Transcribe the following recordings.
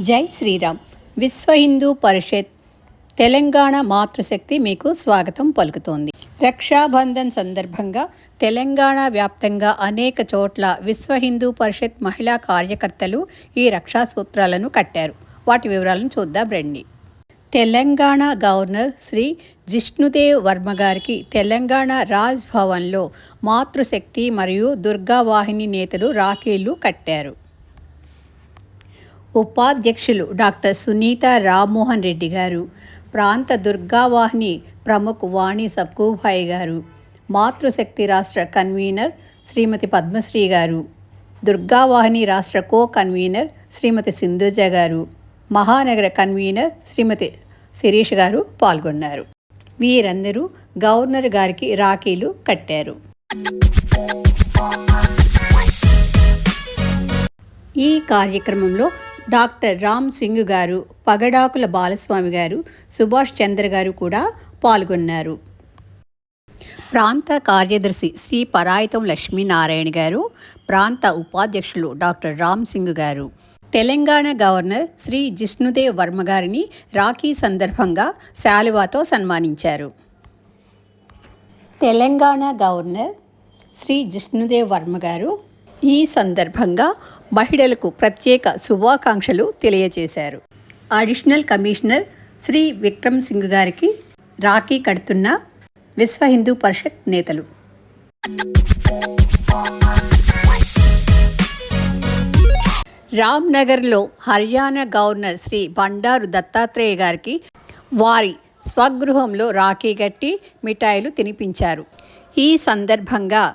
జై శ్రీరామ్. విశ్వ హిందూ పరిషత్ తెలంగాణ మాతృశక్తి మీకు స్వాగతం పలుకుతోంది. రక్షాబంధన్ సందర్భంగా తెలంగాణ వ్యాప్తంగా అనేక చోట్ల విశ్వ హిందూ పరిషత్ మహిళా కార్యకర్తలు ఈ రక్షా సూత్రాలను కట్టారు. వాటి వివరాలను చూద్దాం రండి. తెలంగాణ గవర్నర్ శ్రీ జిష్ణుదేవ్ వర్మ గారికి తెలంగాణ రాజ్ భవన్లో మాతృశక్తి మరియు దుర్గావాహిని నేతలు రాఖీలు కట్టారు. ఉపాధ్యక్షులు డాక్టర్ సునీత రామ్మోహన్ రెడ్డి గారు, ప్రాంత దుర్గావాహిని ప్రముఖ్ వాణి సక్కుభాయ్ గారు, మాతృశక్తి రాష్ట్ర కన్వీనర్ శ్రీమతి పద్మశ్రీ గారు, దుర్గావాహిని రాష్ట్ర కో కన్వీనర్ శ్రీమతి సింధుజ గారు, మహానగర కన్వీనర్ శ్రీమతి శిరీష్ గారు పాల్గొన్నారు. వీరందరూ గవర్నర్ గారికి రాఖీలు కట్టారు. ఈ కార్యక్రమంలో డాక్టర్ రామ్ సింగ్ గారు, పగడాకుల బాలస్వామి గారు, సుభాష్ చంద్ర గారు కూడా పాల్గొన్నారు. ప్రాంత కార్యదర్శి శ్రీ పరాయితం లక్ష్మీనారాయణ గారు, ప్రాంత ఉపాధ్యక్షులు డాక్టర్ రామ్ సింగ్ గారు, తెలంగాణ గవర్నర్ శ్రీ జిష్ణుదేవ్ వర్మ గారిని రాఖీ సందర్భంగా శాలువాతో సన్మానించారు. తెలంగాణ గవర్నర్ శ్రీ జిష్ణుదేవ్ వర్మ గారు ఈ సందర్భంగా మహిళలకు ప్రత్యేక శుభాకాంక్షలు తెలియజేశారు. అడిషనల్ కమిషనర్ శ్రీ విక్రమ్ సింగ్ గారికి రాఖీ కడుతున్న విశ్వ హిందూ పరిషత్ నేతలు. రామ్నగర్లో హర్యానా గవర్నర్ శ్రీ బండారు దత్తాత్రేయ గారికి వారి స్వగృహంలో రాఖీ కట్టి మిఠాయిలు తినిపించారు. ఈ సందర్భంగా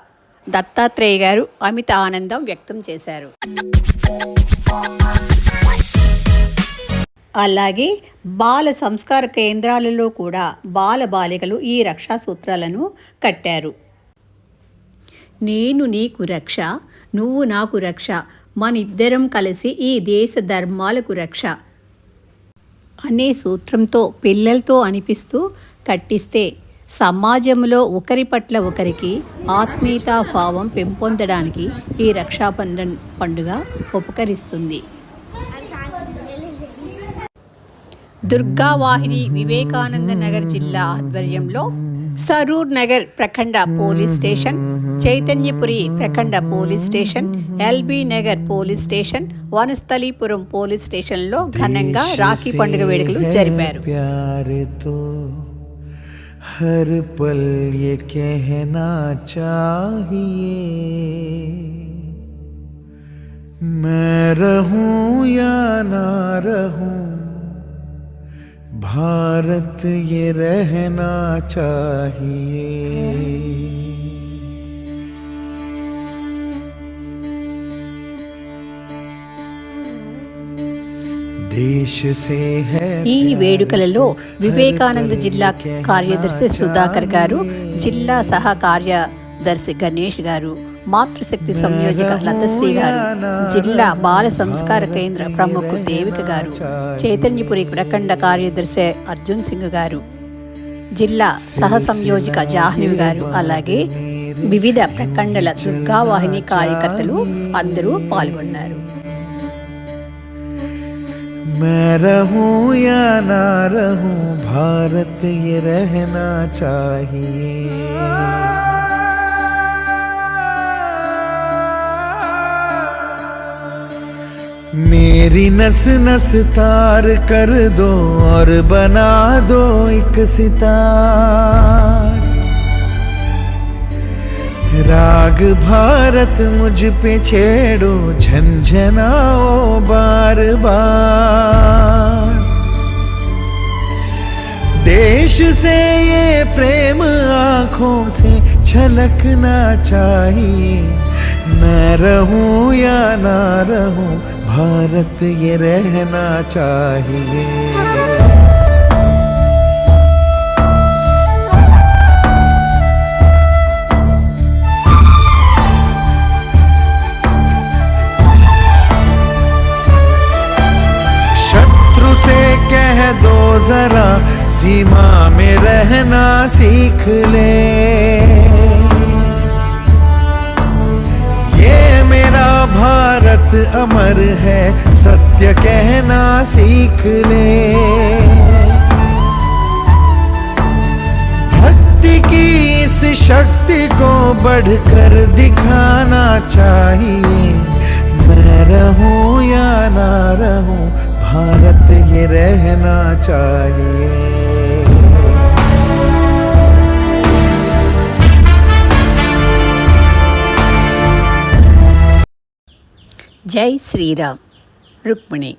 దత్తాత్రేయ గారు అమిత ఆనందం వ్యక్తం చేశారు. అలాగే బాల సంస్కార కేంద్రాలలో కూడా బాలబాలికలు ఈ రక్షా సూత్రాలను కట్టారు. నేను నీకు రక్ష, నువ్వు నాకు రక్ష, మనిద్దరం కలిసి ఈ దేశ ధర్మాలకు రక్ష అనే సూత్రంతో పిల్లలతో అనిపిస్తూ కట్టిస్తే సమాజంలో ఒకరి పట్ల ఒకరికి ఆత్మీయతాభావం పెంపొందడానికి ఈ రక్షాబంధన్ పండుగ ఉపకరిస్తుంది. దుర్గావాహిని వివేకానంద నగర్ జిల్లా ఆధ్వర్యంలో సరూర్ నగర్ ప్రఖండ పోలీస్ స్టేషన్, చైతన్యపురి ప్రఖండ police station, LB Nagar police station, Vanasthalipuram police స్టేషన్లో ఘనంగా రాఖీ పండుగ వేడుకలు జరిపారు. हर पल ये कहना चाहिए, मैं रहूं या ना रहूं, भारत ये रहना चाहिए. ఈ వేడుకలలో వివేకానంద జిల్లా కార్యదర్శి సుధాకర్ గారు, జిల్లా సహ కార్యదర్శి గణేష్ గారు, మాతృశక్తి సంయోజక లతశ్రీ గారు, జిల్లా బాల సంస్కార కేంద్ర ప్రముఖ దేవిక గారు, చైతన్యపురి ప్రఖండ కార్యదర్శి అర్జున్ సింగ్ గారు, జిల్లా సహ సంయోజక జాహ్నవి గారు, అలాగే వివిధ ప్రఖండల దుర్గావాహిని కార్యకర్తలు అందరూ పాల్గొన్నారు. मैं रहूं या ना रहूं, भारत ये रहना चाहिए. मेरी नस नस तार कर दो और बना दो एक सितार, राग भारत मुझ पे छेड़ो, झंझनाओ बार बार. देश से ये प्रेम आँखों से छलकना चाहिए, मैं रहूं या ना रहूं, भारत ये रहना चाहिए. कह दो जरा सीमा में रहना सीख ले, ये मेरा भारत अमर है, सत्य कहना सीख ले। भक्ति की इस शक्ति को बढ़कर दिखाना चाहिए। मैं रहूं या ना रहूं, भारत ये रहना चाहिए। జై శ్రీరామ్. రుక్మిణి.